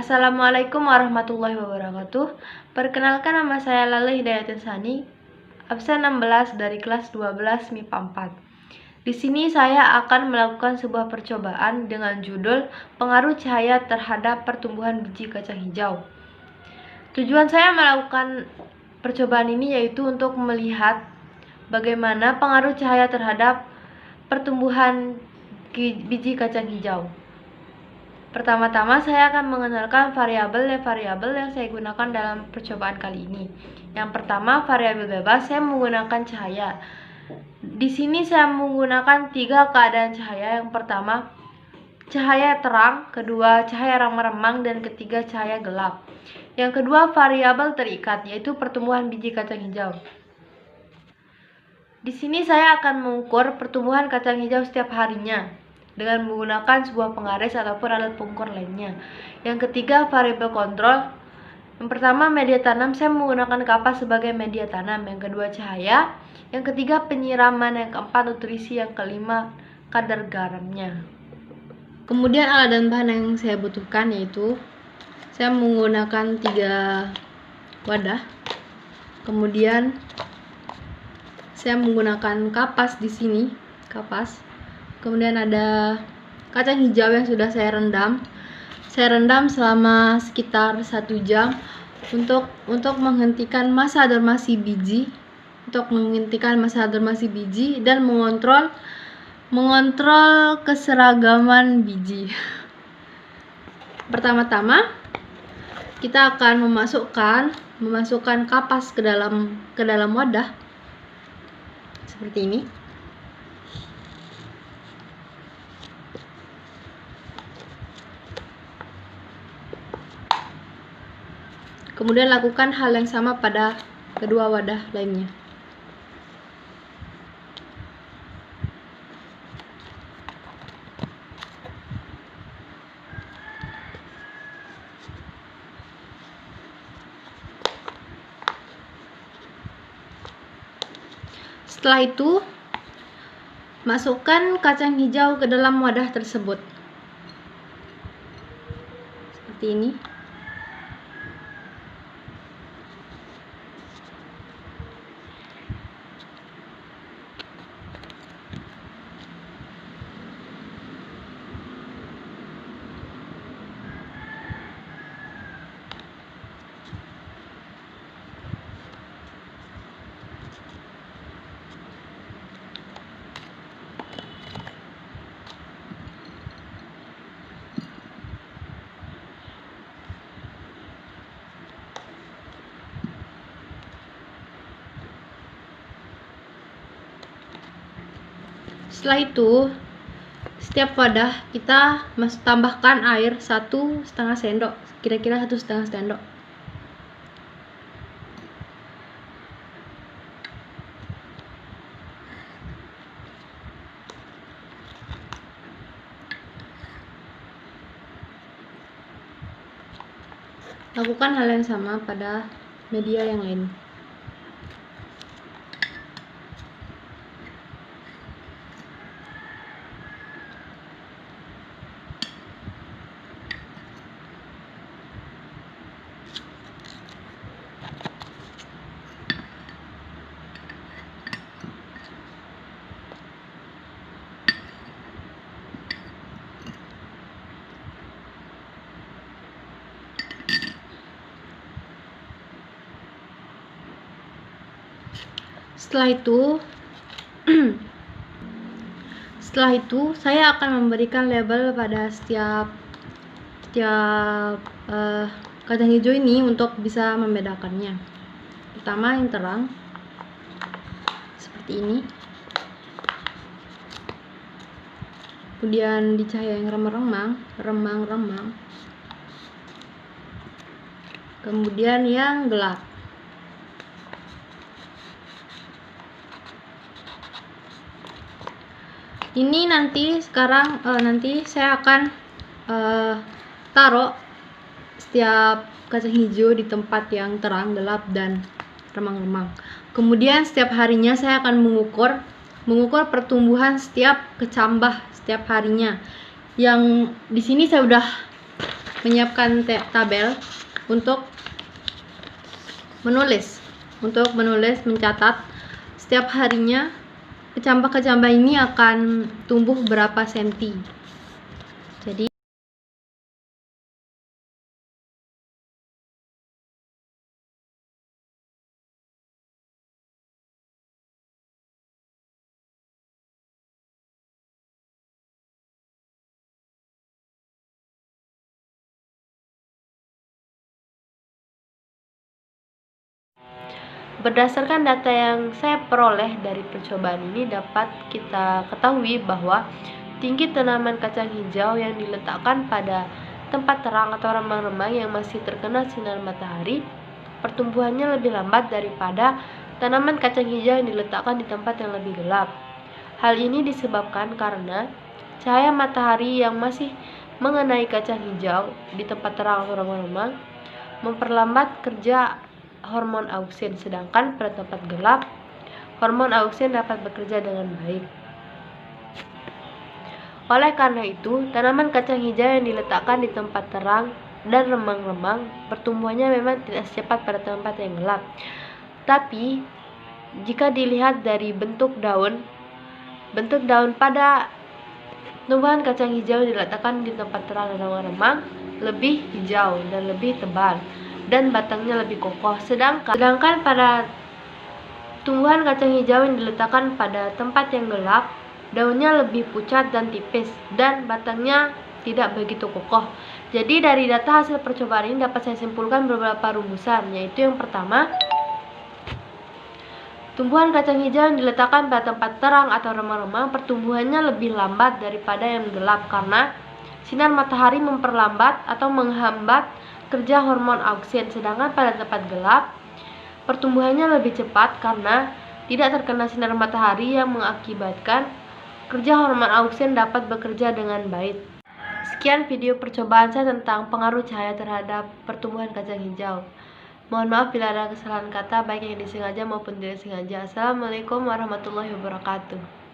Assalamualaikum warahmatullahi wabarakatuh. Perkenalkan, nama saya Lale Hidayat Sani, absen 16 dari kelas 12 MIPA 4. Di sini saya akan melakukan sebuah percobaan dengan judul pengaruh cahaya terhadap pertumbuhan biji kacang hijau. Tujuan saya melakukan percobaan ini yaitu untuk melihat bagaimana pengaruh cahaya terhadap pertumbuhan biji kacang hijau. Pertama-tama saya akan mengenalkan variabel yang saya gunakan dalam percobaan kali ini. Yang pertama, variabel bebas, saya menggunakan cahaya. Di sini saya menggunakan 3 keadaan cahaya. Yang pertama, cahaya terang, kedua cahaya remang-remang, dan ketiga cahaya gelap. Yang kedua, variabel terikat, yaitu pertumbuhan biji kacang hijau. Di sini saya akan mengukur pertumbuhan kacang hijau setiap harinya dengan menggunakan sebuah penggaris ataupun alat pengukur lainnya. Yang ketiga, variabel kontrol. Yang pertama, media tanam, saya menggunakan kapas sebagai media tanam. Yang kedua, cahaya. Yang ketiga, penyiraman. Yang keempat, nutrisi. Yang kelima, kadar garamnya. Kemudian alat dan bahan yang saya butuhkan yaitu saya menggunakan 3 wadah. Kemudian saya menggunakan kapas di sini, kapas. Kemudian ada kacang hijau yang sudah saya rendam. Saya rendam selama sekitar 1 jam untuk menghentikan masa adormasi biji, dan mengontrol keseragaman biji. Pertama-tama kita akan memasukkan kapas ke dalam wadah seperti ini. Kemudian lakukan hal yang sama pada kedua wadah lainnya. Setelah itu, masukkan kacang hijau ke dalam wadah tersebut. Seperti ini. Setelah itu, setiap wadah kita tambahkan air 1,5 sendok, kira-kira 1,5 sendok. Lakukan hal yang sama pada media yang lain. Setelah itu saya akan memberikan label pada setiap kacang hijau ini untuk bisa membedakannya. Pertama, yang terang seperti ini. Kemudian di cahaya yang remang-remang. Kemudian yang gelap. Ini nanti saya akan taruh setiap kacang hijau di tempat yang terang, gelap, dan remang-remang. Kemudian setiap harinya saya akan mengukur pertumbuhan setiap kecambah setiap harinya. Yang di sini saya udah menyiapkan tabel untuk menulis, mencatat setiap harinya kecambah-kecambah ini akan tumbuh berapa senti. Jadi berdasarkan data yang saya peroleh dari percobaan ini, dapat kita ketahui bahwa tinggi tanaman kacang hijau yang diletakkan pada tempat terang atau remang-remang yang masih terkena sinar matahari, pertumbuhannya lebih lambat daripada tanaman kacang hijau yang diletakkan di tempat yang lebih gelap. Hal ini disebabkan karena cahaya matahari yang masih mengenai kacang hijau di tempat terang atau remang-remang memperlambat kerja hormon auksin, sedangkan pada tempat gelap hormon auksin dapat bekerja dengan baik. Oleh karena itu, tanaman kacang hijau yang diletakkan di tempat terang dan remang-remang pertumbuhannya memang tidak secepat pada tempat yang gelap. Tapi jika dilihat dari bentuk daun pada tumbuhan kacang hijau yang diletakkan di tempat terang dan remang-remang lebih hijau dan lebih tebal, dan batangnya lebih kokoh. Sedangkan pada tumbuhan kacang hijau yang diletakkan pada tempat yang gelap, daunnya lebih pucat dan tipis, dan batangnya tidak begitu kokoh. Jadi dari data hasil percobaan ini dapat saya simpulkan beberapa rumusan, yaitu yang pertama, tumbuhan kacang hijau yang diletakkan pada tempat terang atau remang-remang pertumbuhannya lebih lambat daripada yang gelap karena sinar matahari memperlambat atau menghambat kerja hormon auksin, sedangkan pada tempat gelap pertumbuhannya lebih cepat karena tidak terkena sinar matahari yang mengakibatkan kerja hormon auksin dapat bekerja dengan baik. Sekian video percobaan saya tentang pengaruh cahaya terhadap pertumbuhan kacang hijau. Mohon maaf bila ada kesalahan kata baik yang disengaja maupun tidak disengaja. Assalamualaikum warahmatullahi wabarakatuh.